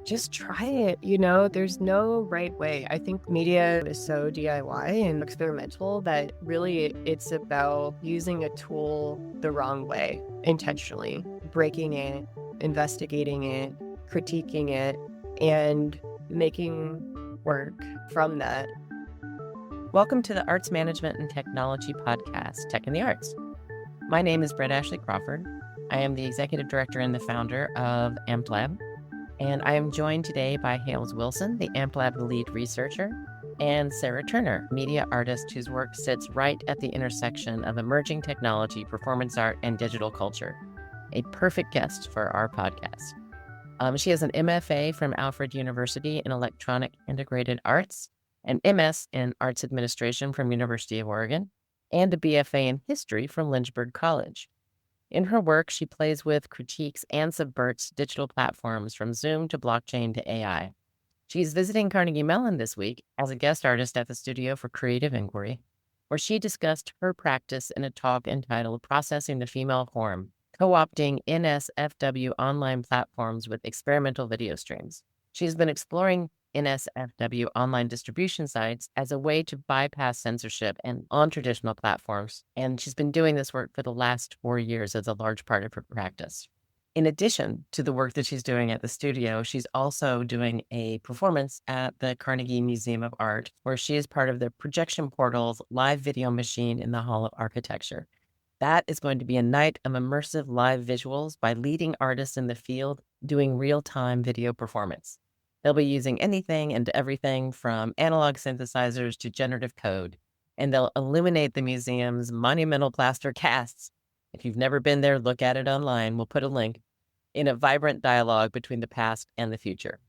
Just try it. There's no right way. I think media is so DIY and experimental that really it's about using a tool the wrong way, intentionally, breaking it, investigating it, critiquing it, and making work from that. Welcome to the Arts Management and Technology Podcast, Tech in the Arts. My name is Brett Ashley Crawford. I am the Executive Director and the founder of AmpLab, and I am joined today by Hales Wilson, the AmpLab lead researcher, and Sarah Turner, media artist whose work sits right at the intersection of emerging technology, performance art, and digital culture. A perfect guest for our podcast. She has an MFA from Alfred University in Electronic Integrated Arts, an MS in Arts Administration from University of Oregon, and a BFA in History from Lynchburg College. In her work, she plays with, critiques, and subverts digital platforms from Zoom to blockchain to AI. She's visiting Carnegie Mellon this week as a guest artist at the Studio for Creative Inquiry, where she discussed her practice in a talk entitled Processing the Female Form, Co-opting NSFW online platforms with experimental video streams. She's been exploring NSFW online distribution sites as a way to bypass censorship and on traditional platforms, and she's been doing this work for the last 4 years as a large part of her practice. In addition to the work that she's doing at the studio, she's also doing a performance at the Carnegie Museum of Art, where she is part of the Projection Portal's live video machine in the Hall of Architecture. That is going to be a night of immersive live visuals by leading artists in the field doing real-time video performance. They'll be using anything and everything from analog synthesizers to generative code, and they'll illuminate the museum's monumental plaster casts. If you've never been there, look at it online. We'll put a link in a vibrant dialogue between the past and the future.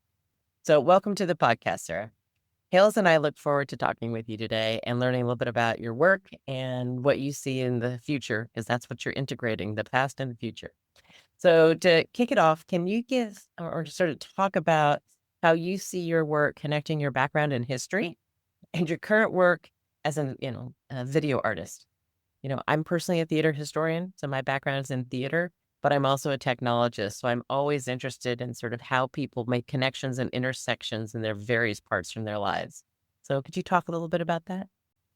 So welcome to the podcast, Sarah. Hales and I look forward to talking with you today and learning a little bit about your work and what you see in the future, because that's what you're integrating, the past and the future. So to kick it off, can you give or sort of talk about how you see your work connecting your background in history and your current work as a video artist? I'm personally a theater historian, so my background is in theater, but I'm also a technologist. So I'm always interested in sort of how people make connections and intersections in their various parts from their lives. So could you talk a little bit about that?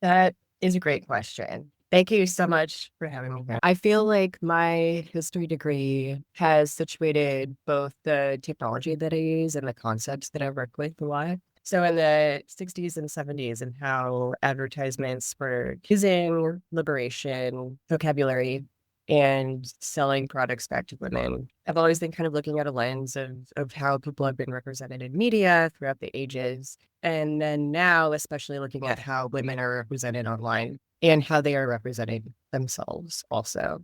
That is a great question. Thank you so much for having me here. I feel like my history degree has situated both the technology that I use and the concepts that I work with a lot. So in the 60s and 70s and how advertisements were using liberation vocabulary and selling products back to women. I've always been kind of looking at a lens of how people have been represented in media throughout the ages. And then now, especially looking at how women are represented online and how they are representing themselves also.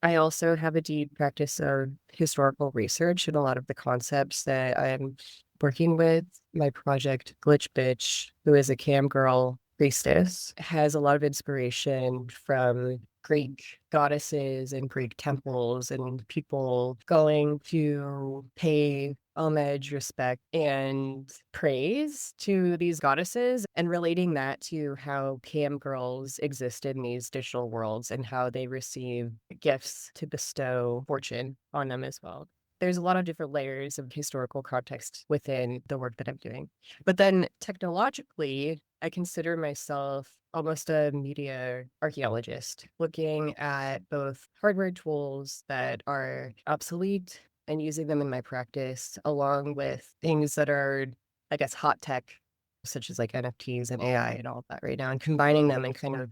I also have a deep practice of historical research and a lot of the concepts that I'm working with. My project, Glitch Bitch, who is a cam girl priestess, has a lot of inspiration from Greek goddesses and Greek temples and people going to pay homage, respect, and praise to these goddesses and relating that to how cam girls exist in these digital worlds and how they receive gifts to bestow fortune on them as well. There's a lot of different layers of historical context within the work that I'm doing. But then technologically, I consider myself almost a media archaeologist, looking at both hardware tools that are obsolete and using them in my practice, along with things that are, I guess, hot tech, such as like NFTs and AI and all of that right now, and combining them and kind of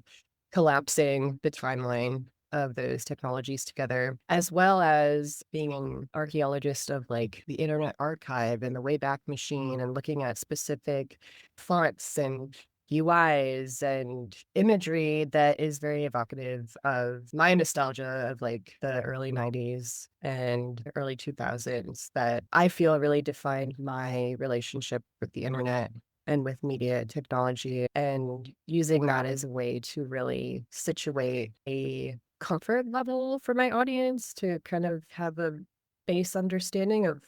collapsing the timeline of those technologies together, as well as being an archaeologist of like the Internet Archive and the Wayback Machine and looking at specific fonts and UIs and imagery that is very evocative of my nostalgia of like the early 90s and early 2000s that I feel really defined my relationship with the internet and with media technology, and using that as a way to really situate a comfort level for my audience to kind of have a base understanding of,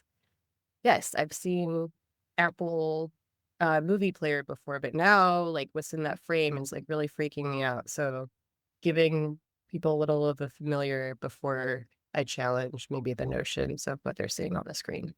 yes, I've seen Apple movie player before, but now like what's in that frame is like really freaking me out. So giving people a little of a familiar before I challenge maybe the notions of what they're seeing on the screen.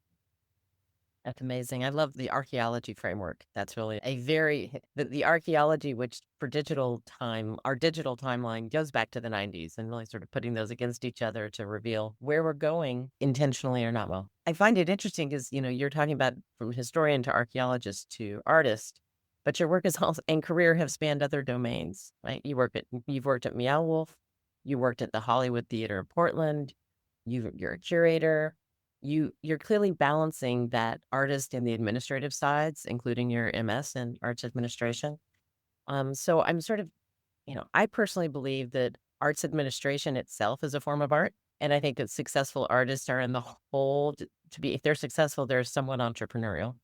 That's amazing. I love the archaeology framework. That's really a very the archaeology, which for digital time, our digital timeline goes back to the 90s and really sort of putting those against each other to reveal where we're going intentionally or not. Well, I find it interesting because, you're talking about from historian to archaeologist to artist, but your work is also and career have spanned other domains, right? You've worked at Meow Wolf, you worked at the Hollywood Theater of Portland, you're a curator, you're clearly balancing that artist and the administrative sides, including your MS in arts administration. So I'm sort of, I personally believe that arts administration itself is a form of art. And I think that successful artists are in the whole to be, if they're successful, they're somewhat entrepreneurial.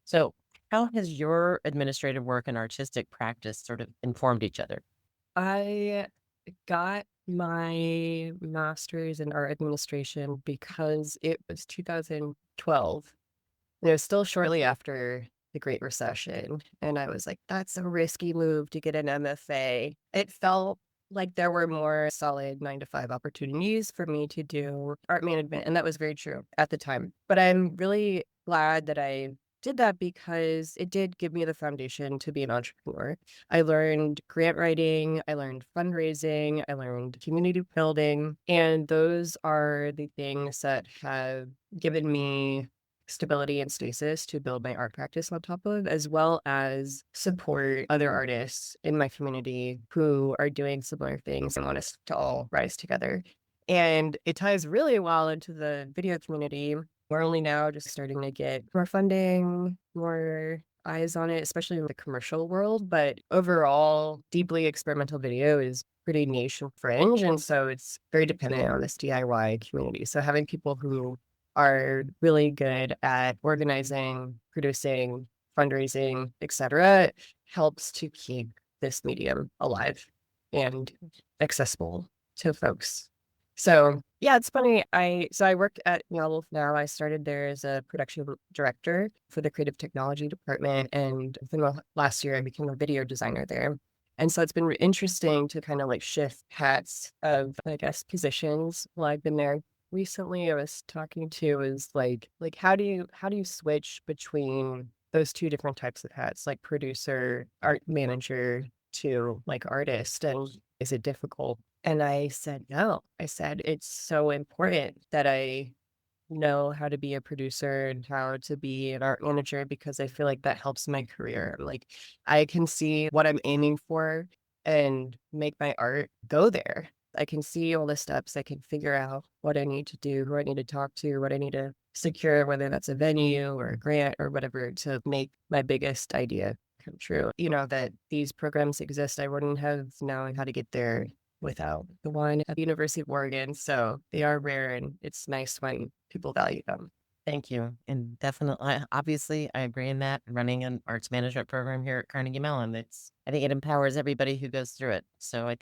So how has your administrative work and artistic practice sort of informed each other? I got my master's in art administration because it was 2012. It was still shortly after the Great Recession, and I was like, "That's a risky move to get an MFA." It felt like there were more solid 9 to 5 opportunities for me to do art management, and that was very true at the time. But I'm really glad that I did that because it did give me the foundation to be an entrepreneur. I learned grant writing, I learned fundraising, I learned community building, and those are the things that have given me stability and stasis to build my art practice on top of, as well as support other artists in my community who are doing similar things and want us to all rise together. And it ties really well into the video community. We're only now just starting to get more funding, more eyes on it, especially in the commercial world. But overall, deeply experimental video is pretty niche and fringe. And so it's very dependent on this DIY community. So having people who are really good at organizing, producing, fundraising, etc., helps to keep this medium alive and accessible to folks. So yeah, it's funny. I work at Meow Wolf now. I started there as a production director for the creative technology department, and within the last year, I became a video designer there. And so it's been interesting to kind of like shift hats of, I guess, positions while I've been there. Recently, I was talking to is like how do you switch between those two different types of hats, like producer, art manager to like artist, and is it difficult? And I said, no. I said, it's so important that I know how to be a producer and how to be an art manager because I feel like that helps my career. Like I can see what I'm aiming for and make my art go there. I can see all the steps. I can figure out what I need to do, who I need to talk to, what I need to secure, whether that's a venue or a grant or whatever to make my biggest idea come true. That these programs exist. I wouldn't have known how to get there without the one at the University of Oregon. So they are rare and it's nice when people value them. Thank you. And definitely, obviously, I agree in that. Running an arts management program here at Carnegie Mellon, I think it empowers everybody who goes through it. So I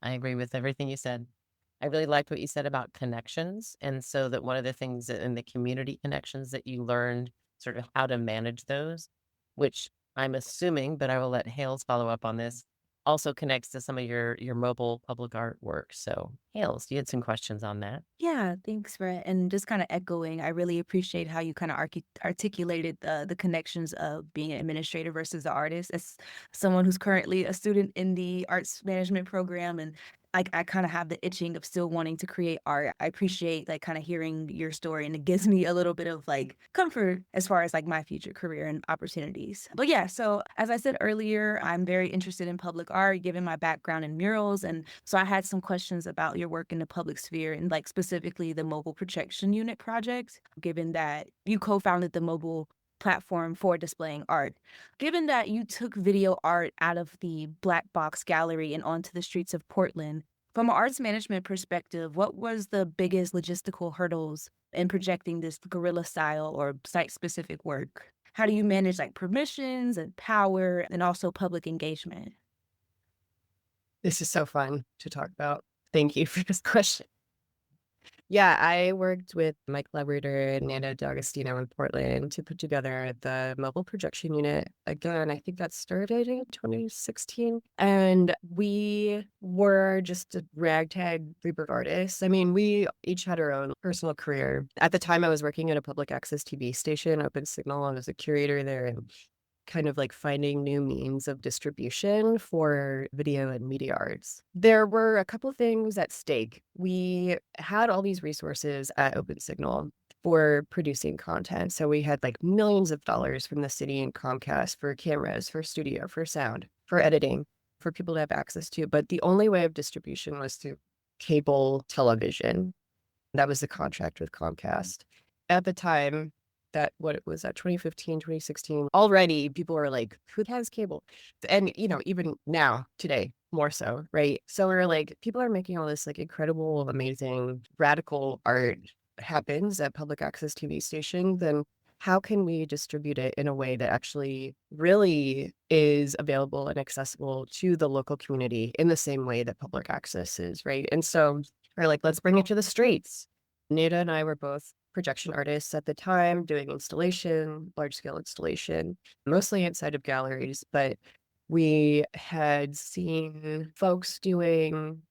agree with everything you said. I really liked what you said about connections. And so that one of the things in the community connections that you learned sort of how to manage those, which I'm assuming, but I will let Hales follow up on this, also connects to some of your mobile public art work. So Hales, you had some questions on that. Yeah, thanks, Brett. And just kind of echoing, I really appreciate how you kind of articulated the connections of being an administrator versus the artist. As someone who's currently a student in the arts management program, and I kind of have the itching of still wanting to create art. I appreciate like kind of hearing your story, and it gives me a little bit of like comfort as far as like my future career and opportunities. But yeah, so as I said earlier, I'm very interested in public art, given my background in murals, and so I had some questions about your work in the public sphere and like specifically the Mobile Projection Unit project, given that you co-founded the mobile platform for displaying art. Given that you took video art out of the black box gallery and onto the streets of Portland, from an arts management perspective, what was the biggest logistical hurdles in projecting this guerrilla style or site-specific work? How do you manage like permissions and power and also public engagement? This is so fun to talk about. Thank you for this question. Yeah, I worked with my collaborator, Nana D'Agostino in Portland to put together the mobile projection unit. Again, I think that started in 2016. And we were just a ragtag group of artists. I mean, we each had our own personal career. At the time, I was working at a public access TV station, Open Signal, and as a curator there. And kind of like finding new means of distribution for video and media arts. There were a couple things at stake. We had all these resources at Open Signal for producing content. So we had like millions of dollars from the city and Comcast for cameras, for studio, for sound, for editing, for people to have access to. But the only way of distribution was through cable television. That was the contract with Comcast. At the time, that what it was that 2015, 2016, already people were like, who has cable? And, even now, today, more so, right? So we're like, people are making all this like incredible, amazing, radical art happens at public access TV station, then how can we distribute it in a way that actually really is available and accessible to the local community in the same way that public access is, right? And so we're like, let's bring it to the streets. Nada and I were both projection artists at the time, doing installation, large scale installation, mostly inside of galleries, but we had seen folks doing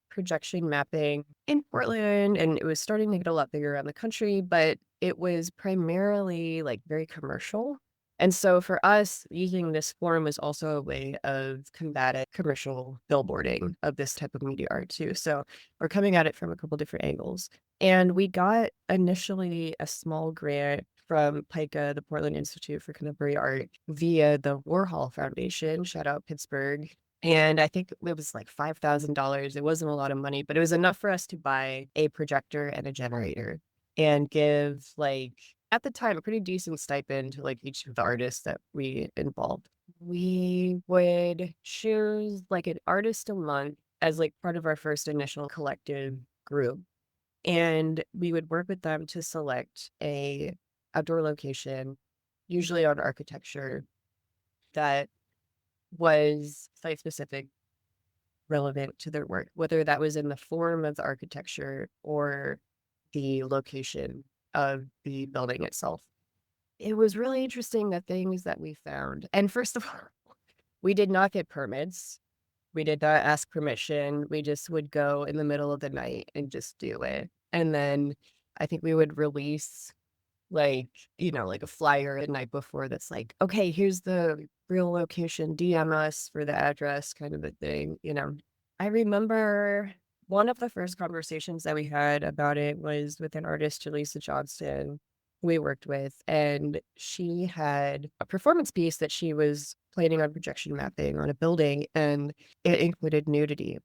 projection mapping in Portland, and it was starting to get a lot bigger around the country, but it was primarily like very commercial. And so for us, using this form was also a way of combating commercial billboarding of this type of media art too. So we're coming at it from a couple different angles. And we got initially a small grant from PICA, the Portland Institute for Contemporary Art, via the Warhol Foundation. Shout out Pittsburgh. And I think it was like $5,000. It wasn't a lot of money, but it was enough for us to buy a projector and a generator and give, like, at the time, a pretty decent stipend to like each of the artists that we involved. We would choose like an artist a month as like part of our first initial collective group. And we would work with them to select a outdoor location, usually on architecture, that was site specific, relevant to their work, whether that was in the form of the architecture or the location of the building itself. It was really interesting, the things that we found. And first of all, we did not get permits. We did not ask permission. We just would go in the middle of the night and just do it. And then I think we would release like, like a flyer the night before that's like, okay, here's the real location, DM us for the address, kind of a thing. I remember one of the first conversations that we had about it was with an artist, Jaleesa Johnston, we worked with, and she had a performance piece that she was planning on projection mapping on a building, and it included nudity.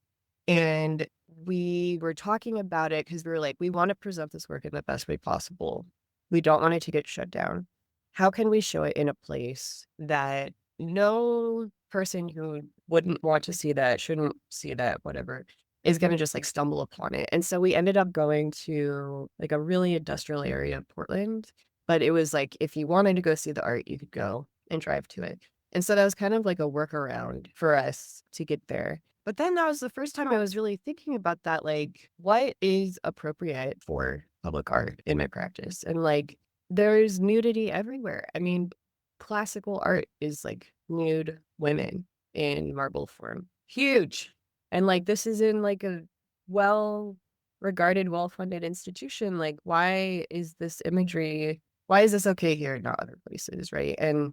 And we were talking about it because we were like, we want to present this work in the best way possible. We don't want it to get shut down. How can we show it in a place that no person who wouldn't want to see that, shouldn't see that, whatever, is going to just like stumble upon it? And so we ended up going to like a really industrial area of Portland, but it was like, if you wanted to go see the art, you could go and drive to it. And so that was kind of like a workaround for us to get there. But then that was the first time I was really thinking about that, like, what is appropriate for public art in my practice? And like, there's nudity everywhere. I mean, classical art is like nude women in marble form. Huge. And like, this is in like a well regarded, well funded institution. Like, why is this imagery, why is this okay here and not other places? Right. And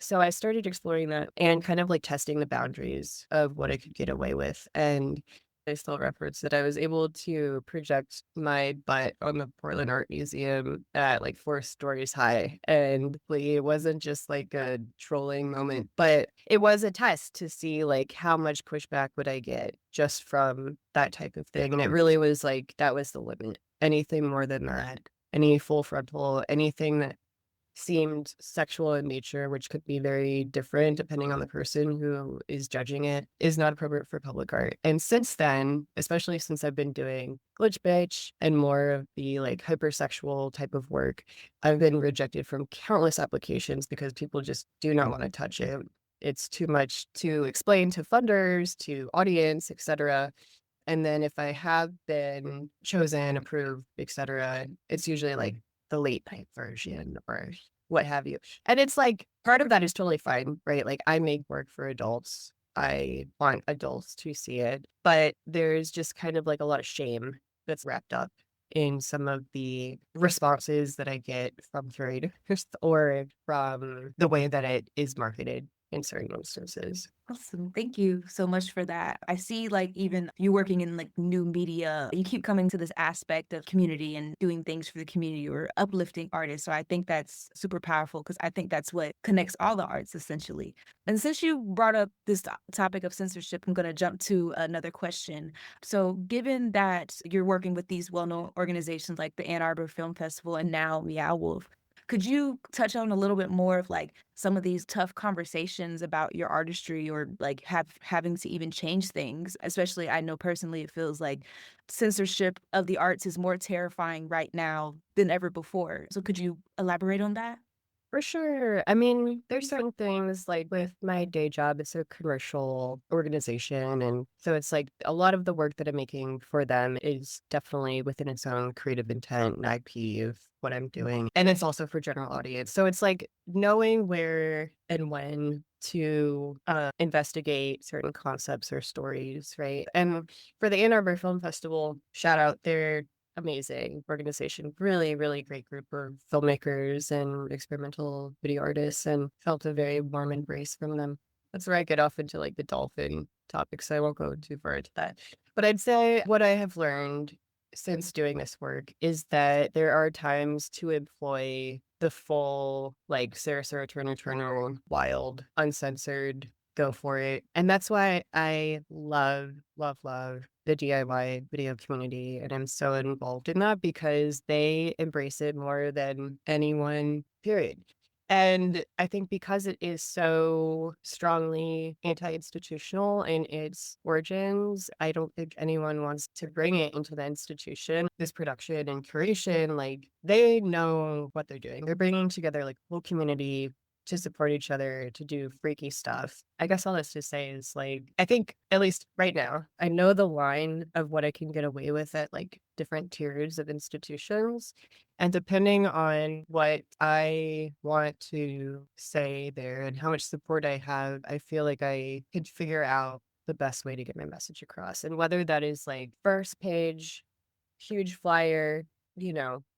so I started exploring that and kind of like testing the boundaries of what I could get away with. And I still reference that I was able to project my butt on the Portland Art Museum at like 4 stories high. And like, it wasn't just like a trolling moment, but it was a test to see like how much pushback would I get just from that type of thing. And it really was like, that was the limit. Anything more than that, any full frontal, anything that seemed sexual in nature, which could be very different depending on the person who is judging it, is not appropriate for public art. And since then, especially since I've been doing glitch bitch and more of the like hypersexual type of work, I've been rejected from countless applications because people just do not want to touch it. It's too much to explain to funders, to audience, etc. And then if I have been chosen, approved, etc., it's usually like the late night version or what have you. And it's like part of that is totally fine, right? Like I make work for adults. I want adults to see it, but there's just kind of like a lot of shame that's wrapped up in some of the responses that I get from curators or from the way that it is marketed in certain instances. Awesome. Thank you so much for that. I see like even you working in like new media, you keep coming to this aspect of community and doing things for the community or uplifting artists. So I think that's super powerful because I think that's what connects all the arts essentially. And since you brought up this topic of censorship, I'm going to jump to another question. So given that you're working with these well-known organizations like the Ann Arbor Film Festival and now Meow Wolf, could you touch on a little bit more of like some of these tough conversations about your artistry or like having to even change things? Especially, I know personally, it feels like censorship of the arts is more terrifying right now than ever before. So could you elaborate on that? For sure. I mean, there's certain things like with my day job, it's a commercial organization. And so it's like a lot of the work that I'm making for them is definitely within its own creative intent and IP of what I'm doing. And it's also for general audience. So it's like knowing where and when to investigate certain concepts or stories, right? And for the Ann Arbor Film Festival, shout out, they're amazing organization, really, really great group of filmmakers and experimental video artists, and felt a very warm embrace from them. That's where I get off into like the dolphin topics. So I won't go too far into that. But I'd say what I have learned since doing this work is that there are times to employ the full, like Sarah Turner, wild, uncensored, go for it. And that's why I love, love, love the DIY video community. And I'm so involved in that because they embrace it more than anyone, period. And I think because it is so strongly anti-institutional in its origins, I don't think anyone wants to bring it into the institution. This production and curation, like they know what they're doing. They're bringing together like whole community to support each other, to do freaky stuff. I guess all this to say is like, I think at least right now, I know the line of what I can get away with at like different tiers of institutions. And depending on what I want to say there and how much support I have, I feel like I could figure out the best way to get my message across. And whether that is like first page, huge flyer,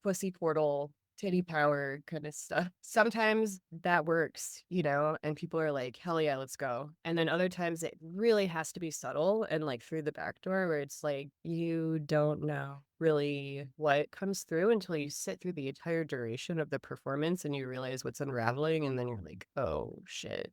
pussy portal, titty power kind of stuff. Sometimes that works, and people are like, hell yeah, let's go. And then other times it really has to be subtle and like through the back door where it's like, you don't know really what comes through until you sit through the entire duration of the performance and you realize what's unraveling. And then you're like, oh shit.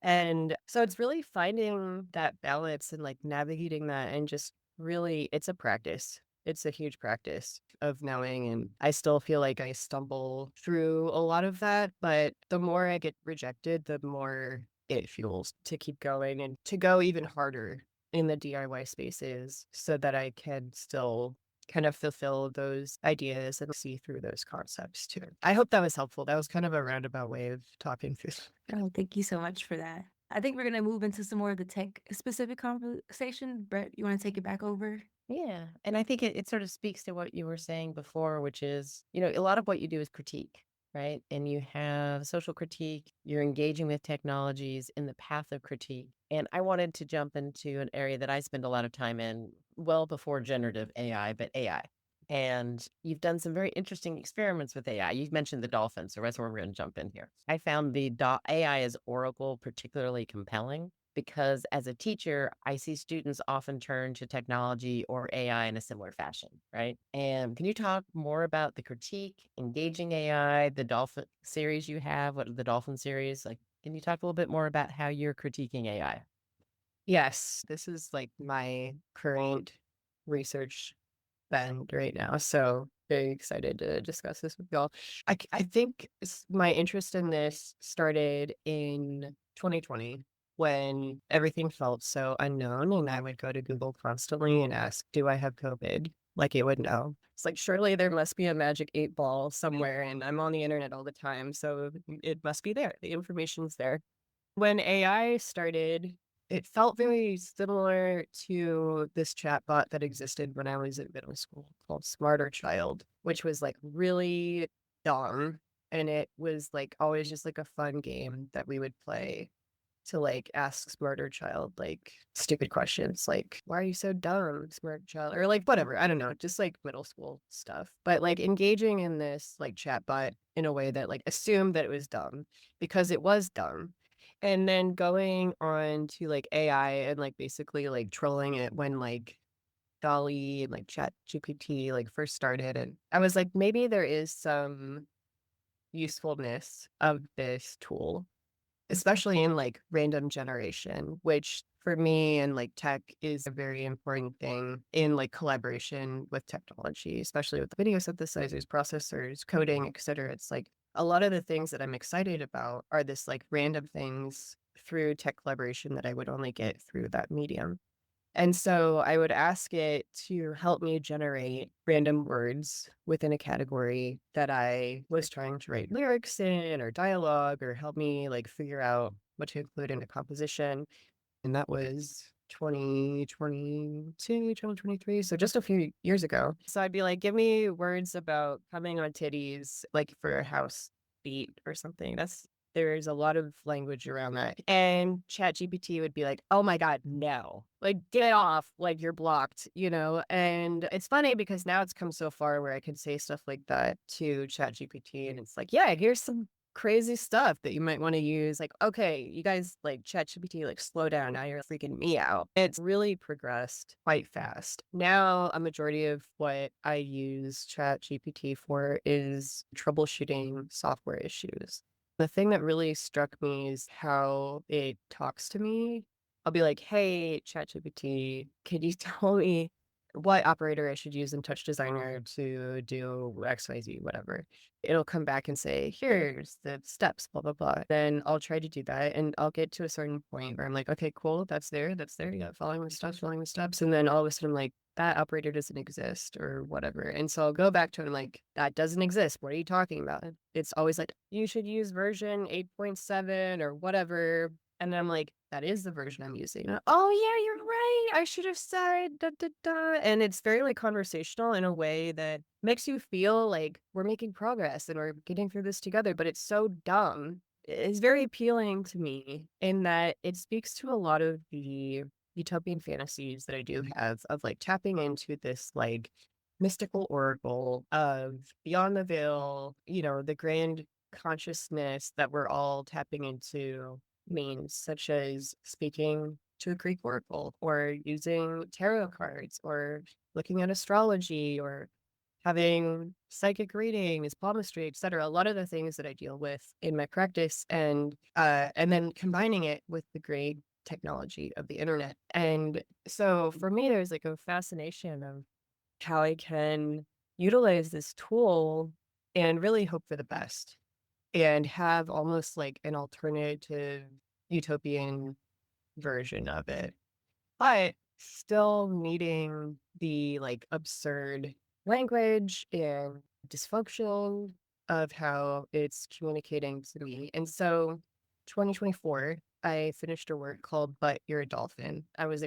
And so it's really finding that balance and like navigating that and just really, it's a practice. It's a huge practice of knowing, and I still feel like I stumble through a lot of that, but the more I get rejected, the more it fuels to keep going and to go even harder in the DIY spaces so that I can still kind of fulfill those ideas and see through those concepts too. I hope that was helpful. That was kind of a roundabout way of talking through. Oh, thank you so much for that. I think we're going to move into some more of the tech specific conversation. Brett, you want to take it back over? Yeah. And I think it sort of speaks to what you were saying before, which is, a lot of what you do is critique, right? And you have social critique, you're engaging with technologies in the path of critique. And I wanted to jump into an area that I spend a lot of time in well before generative AI, but AI. And you've done some very interesting experiments with AI. You've mentioned the dolphin, so that's where we're going to jump in here. I found the AI as Oracle particularly compelling because as a teacher, I see students often turn to technology or AI in a similar fashion, right? And can you talk more about the critique, engaging AI, the dolphin series you have, what the dolphin series? Like, can you talk a little bit more about how you're critiquing AI? Yes, this is like my current research bend right now. So very excited to discuss this with y'all. I think my interest in this started in 2020 when everything felt so unknown and I would go to Google constantly and ask, do I have COVID? Like it would know. It's like, surely there must be a magic 8 ball somewhere and I'm on the internet all the time. So it must be there. The information's there. When AI started It felt very similar to this chatbot that existed when I was in middle school called Smarter Child, which was like really dumb. And it was like always just like a fun game that we would play to like ask Smarter Child like stupid questions like, why are you so dumb, Smart Child? Or like whatever. I don't know, just like middle school stuff. But like engaging in this like chatbot in a way that like assumed that it was dumb because it was dumb, and then going on to like AI and like basically like trolling it when like Dolly and like Chat GPT like first started. And I was like, maybe there is some usefulness of this tool, especially in like random generation, which for me and like tech is a very important thing in like collaboration with technology, especially with video synthesizers, processors, coding, et cetera. It's like a lot of the things that I'm excited about are this like random things through tech collaboration that I would only get through that medium. And so I would ask it to help me generate random words within a category that I was trying to write lyrics in or dialogue, or help me like figure out what to include in a composition. And that was 2022, 2023. So just a few years ago. So I'd be like, give me words about coming on titties, like for a house beat or something. There's a lot of language around that. And ChatGPT would be like, oh my God, no. Like, get off. Like, you're blocked, you know? And it's funny because now it's come so far where I can say stuff like that to ChatGPT. And it's like, yeah, here's some crazy stuff that you might want to use. Like, okay, you guys, like ChatGPT, like slow down. Now you're freaking me out. It's really progressed quite fast. Now, a majority of what I use ChatGPT for is troubleshooting software issues. The thing that really struck me is how it talks to me. I'll be like, hey, ChatGPT, can you tell me what operator I should use in Touch Designer to do XYZ, whatever? It'll come back and say, here's the steps, blah, blah, blah. Then I'll try to do that. And I'll get to a certain point where I'm like, okay, cool, that's there, that's there. Yeah, following the steps, following the steps. And then all of a sudden, I'm like, that operator doesn't exist or whatever. And so I'll go back to it and like, that doesn't exist. What are you talking about? It's always like, you should use version 8.7 or whatever. And then I'm like, that is the version I'm using. Oh yeah, you're right. I should have said da da da. And it's very like conversational in a way that makes you feel like we're making progress and we're getting through this together, but it's so dumb. It's very appealing to me in that it speaks to a lot of the utopian fantasies that I do have of like tapping into this like mystical oracle of beyond the veil, you know, the grand consciousness that we're all tapping into means, such as speaking to a Greek oracle or using tarot cards or looking at astrology or having psychic readings, palmistry, etc. A lot of the things that I deal with in my practice, and then combining it with the great technology of the internet. And so for me, there's like a fascination of how I can utilize this tool and really hope for the best and have almost like an alternative utopian version of it, but still needing the like absurd language and dysfunction of how it's communicating to me. And so 2024, I finished a work called But You're a Dolphin. I was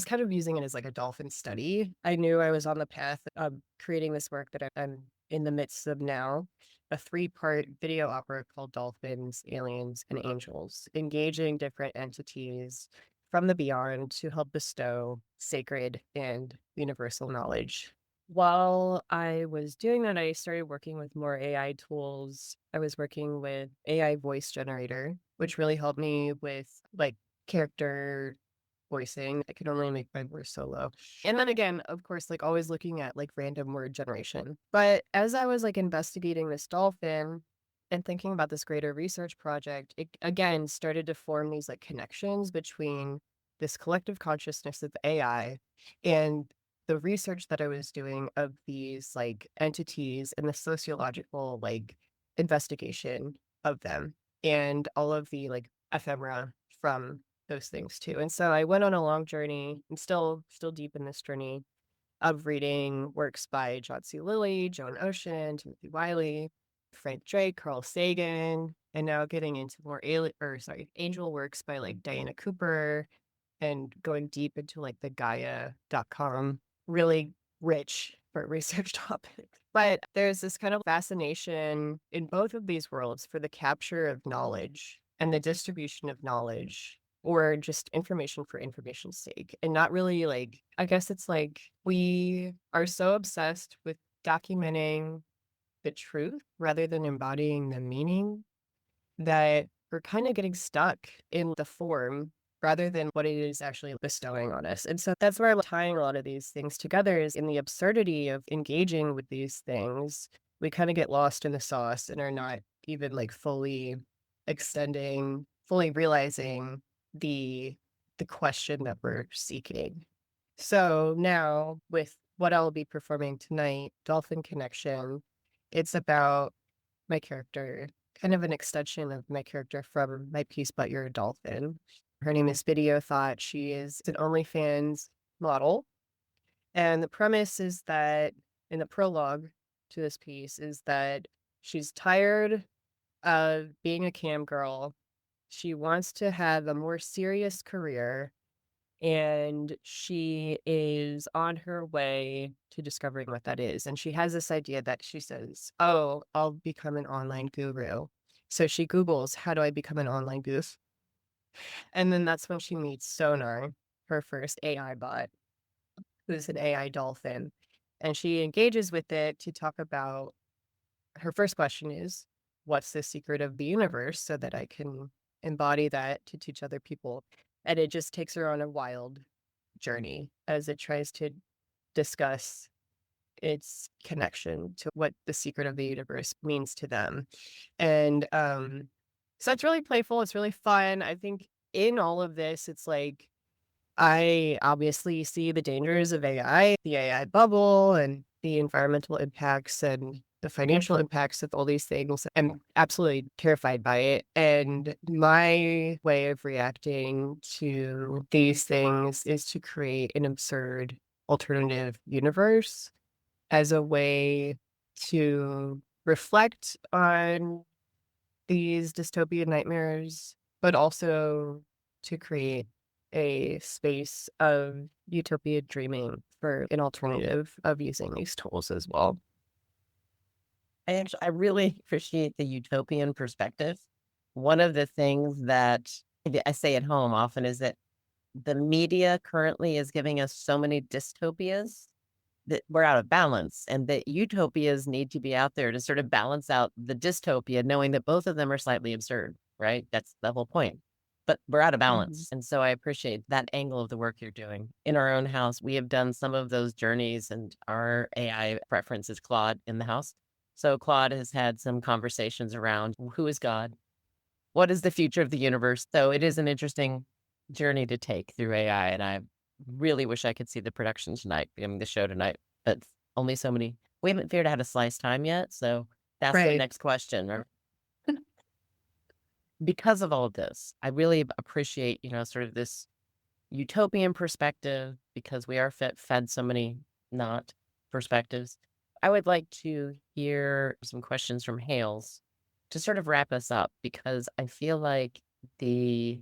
kind of using it as like a dolphin study. I knew I was on the path of creating this work that I'm in the midst of now, a three-part video opera called Dolphins, Aliens, and Angels, engaging different entities from the beyond to help bestow sacred and universal knowledge. While I was doing that, I started working with more AI tools. I was working with AI voice generator, which really helped me with like character voicing. I could only make my voice so low. And then again, of course, like always looking at like random word generation. But as I was like investigating this dolphin and thinking about this greater research project, it again started to form these like connections between this collective consciousness of AI and the research that I was doing of these like entities and the sociological like investigation of them and all of the like ephemera from those things too. And so I went on a long journey and still deep in this journey of reading works by John C. Lilly, Joan Ocean, Timothy Wiley, Frank Drake, Carl Sagan, and now getting into more angel works by like Diana Cooper and going deep into like the Gaia.com, really rich for research topics. But there's this kind of fascination in both of these worlds for the capture of knowledge and the distribution of knowledge or just information for information's sake. And not really like, I guess it's like we are so obsessed with documenting the truth rather than embodying the meaning that we're kind of getting stuck in the form rather than what it is actually bestowing on us. And so that's where I'm tying a lot of these things together is in the absurdity of engaging with these things. We kind of get lost in the sauce and are not even like fully extending, fully realizing the the question that we're seeking. So now with what I'll be performing tonight, Dolphin Connection, it's about my character, kind of an extension of my character from my piece, But You're a Dolphin. Her name is Video Thought. She is an OnlyFans model. And the premise is that in the prologue to this piece is that she's tired of being a cam girl. She wants to have a more serious career and she is on her way to discovering what that is. And she has this idea that she says, oh, I'll become an online guru. So she Googles, how do I become an online guru? And then that's when she meets Sonar, her first AI bot, who's an AI dolphin. And she engages with it to talk about her first question is, what's the secret of the universe so that I can embody that to teach other people? And it just takes her on a wild journey as it tries to discuss its connection to what the secret of the universe means to them. And so it's really playful. It's really fun. I think in all of this, it's like I obviously see the dangers of AI, the AI bubble, and the environmental impacts and the financial impacts of all these things. I'm absolutely terrified by it. And my way of reacting to these things is to create an absurd alternative universe as a way to reflect on these dystopian nightmares, but also to create a space of utopia dreaming for an alternative of using these tools as well. I really appreciate the utopian perspective. One of the things that I say at home often is that the media currently is giving us so many dystopias that we're out of balance, and that utopias need to be out there to sort of balance out the dystopia, knowing that both of them are slightly absurd, right? That's the whole point. But we're out of balance. And so I appreciate that angle of the work you're doing. In our own house, we have done some of those journeys, and our AI preference is Claude in the house. So Claude has had some conversations around who is God? What is the future of the universe? So it is an interesting journey to take through AI. And I really wish I could see the production tonight, I mean, the show tonight, but only so many. We haven't figured out how to slice time yet. So that's the Right. next question. Because of all of this, I really appreciate, sort of this utopian perspective because we are fed so many not perspectives. I would like to hear some questions from Hales to sort of wrap us up because I feel like the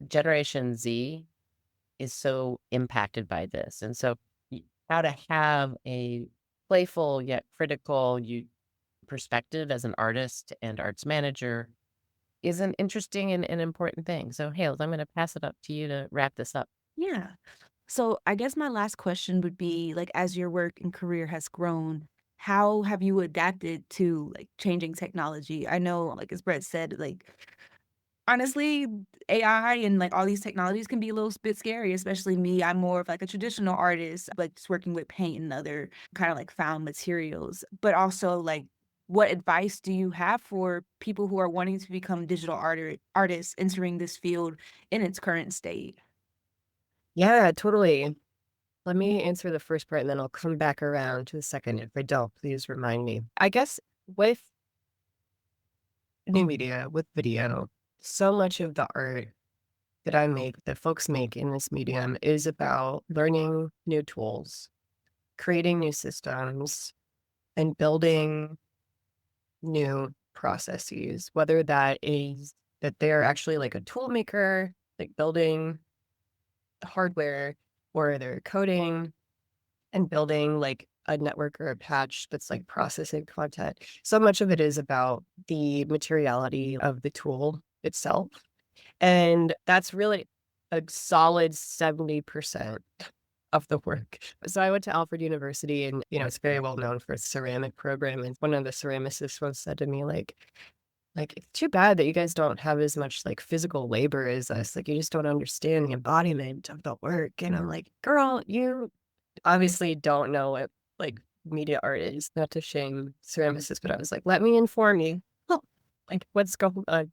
Generation Z is so impacted by this. And so how to have a playful yet critical perspective as an artist and arts manager is an interesting and an important thing. So, Hales, I'm going to pass it up to you to wrap this up. Yeah. So I guess my last question would be like, as your work and career has grown, how have you adapted to like changing technology? I know, like as Brett said, like honestly, AI and like all these technologies can be a little bit scary, especially me. I'm more of like a traditional artist, like just working with paint and other kind of like found materials. But also like what advice do you have for people who are wanting to become digital artists entering this field in its current state? Yeah, totally. Let me answer the first part and then I'll come back around to the second. If I don't, please remind me. I guess with new media, with video, so much of the art that I make, that folks make in this medium is about learning new tools, creating new systems, and building new processes, whether that is that they're actually like a tool maker, like building hardware, or they're coding and building like a network or a patch that's like processing content. So much of it is about the materiality of the tool itself. And that's really a solid 70% of the work. So I went to Alfred University and, it's very well known for its ceramic program. And one of the ceramicists once said to me, like, it's too bad that you guys don't have as much like physical labor as us. Like, you just don't understand the embodiment of the work. And I'm like, girl, you obviously don't know what like media art is. Not to shame ceramicists, but I was like, let me inform you. Oh, like what's going on?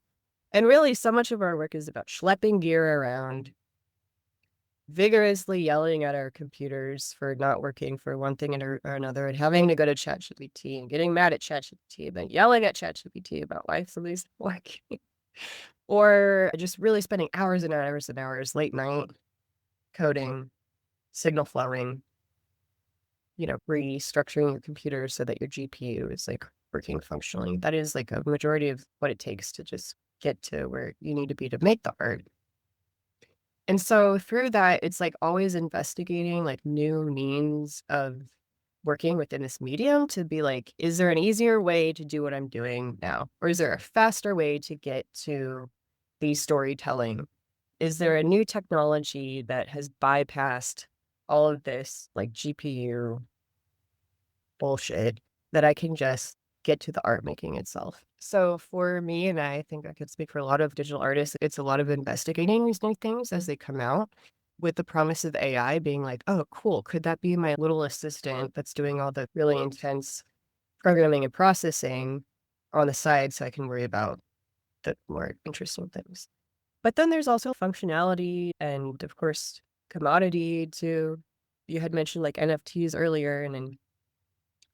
And really, so much of our work is about schlepping gear around, vigorously yelling at our computers for not working for one thing or another, and having to go to ChatGPT and getting mad at ChatGPT, then yelling at ChatGPT about why somebody's not working. Or just really spending hours and hours and hours late night coding, signal flowing, restructuring your computer so that your GPU is like working functionally. That is like a majority of what it takes to just get to where you need to be to make the art. And so through that, it's like always investigating like new means of working within this medium to be like, is there an easier way to do what I'm doing now? Or is there a faster way to get to the storytelling? Is there a new technology that has bypassed all of this like GPU bullshit that I can just get to the art making itself? So for me, and I think I could speak for a lot of digital artists, it's a lot of investigating these new things as they come out with the promise of AI being like, oh, cool. Could that be my little assistant that's doing all the really intense programming and processing on the side so I can worry about the more interesting things? But then there's also functionality and, of course, commodity too. You had mentioned like NFTs earlier, and then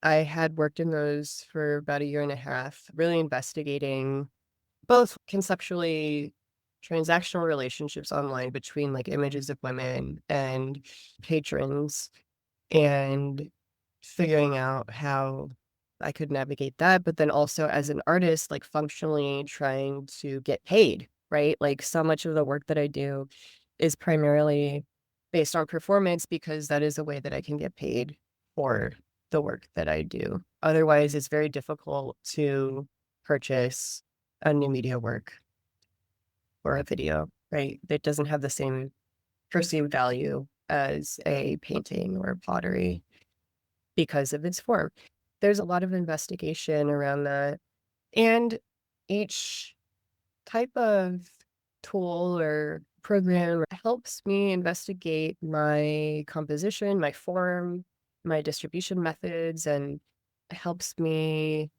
I had worked in those for about a year and a half, really investigating both conceptually transactional relationships online between like images of women and patrons, and figuring out how I could navigate that. But then also as an artist, like functionally trying to get paid, right? Like so much of the work that I do is primarily based on performance because that is a way that I can get paid for the work that I do. Otherwise, it's very difficult to purchase a new media work or a video, right? That doesn't have the same perceived value as a painting or pottery because of its form. There's a lot of investigation around that. And each type of tool or program helps me investigate my composition, my form, my distribution methods, and helps me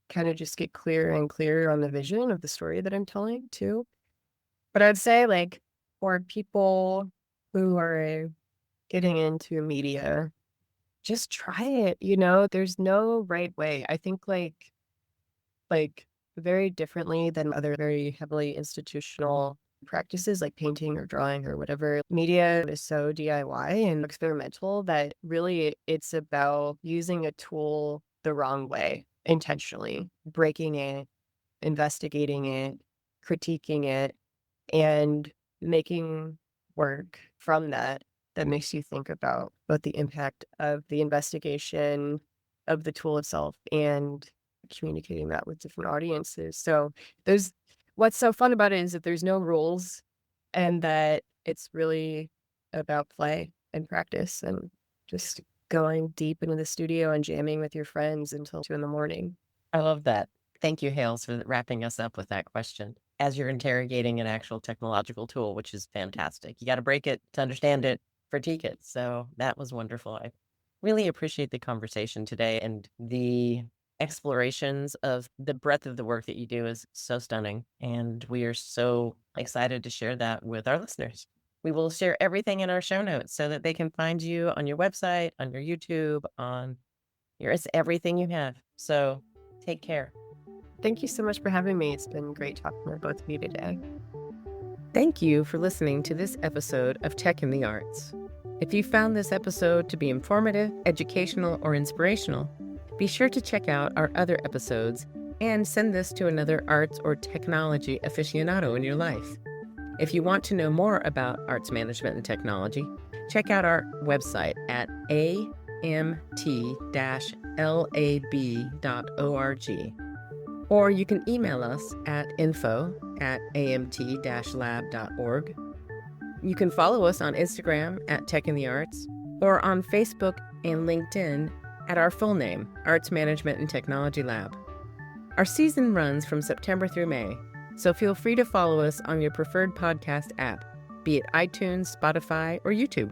kind of just get clearer and clearer on the vision of the story that I'm telling too. But I'd say like for people who are getting into media, just try it, there's no right way. I think like very differently than other very heavily institutional practices like painting or drawing or whatever. Media is so DIY and experimental that really it's about using a tool the wrong way intentionally, breaking it, investigating it, critiquing it, and making work from that makes you think about both the impact of the investigation of the tool itself and communicating that with different audiences. So there's what's so fun about it is that there's no rules and that it's really about play and practice and just going deep into the studio and jamming with your friends until 2 a.m. I love that. Thank you, Hales, for wrapping us up with that question. As you're interrogating an actual technological tool, which is fantastic. You got to break it to understand it, critique it. So that was wonderful. I really appreciate the conversation today, and the explorations of the breadth of the work that you do is so stunning. And we are so excited to share that with our listeners. We will share everything in our show notes so that they can find you on your website, on your YouTube, on it's everything you have. So take care. Thank you so much for having me. It's been great talking to both of you today. Thank you for listening to this episode of Tech in the Arts. If you found this episode to be informative, educational, or inspirational, be sure to check out our other episodes and send this to another arts or technology aficionado in your life. If you want to know more about arts management and technology, check out our website at amt-lab.org. Or you can email us at info@amt-lab.org. You can follow us on Instagram at Tech in the Arts, or on Facebook and LinkedIn at our full name, Arts Management and Technology Lab. Our season runs from September through May, so feel free to follow us on your preferred podcast app, be it iTunes, Spotify, or YouTube.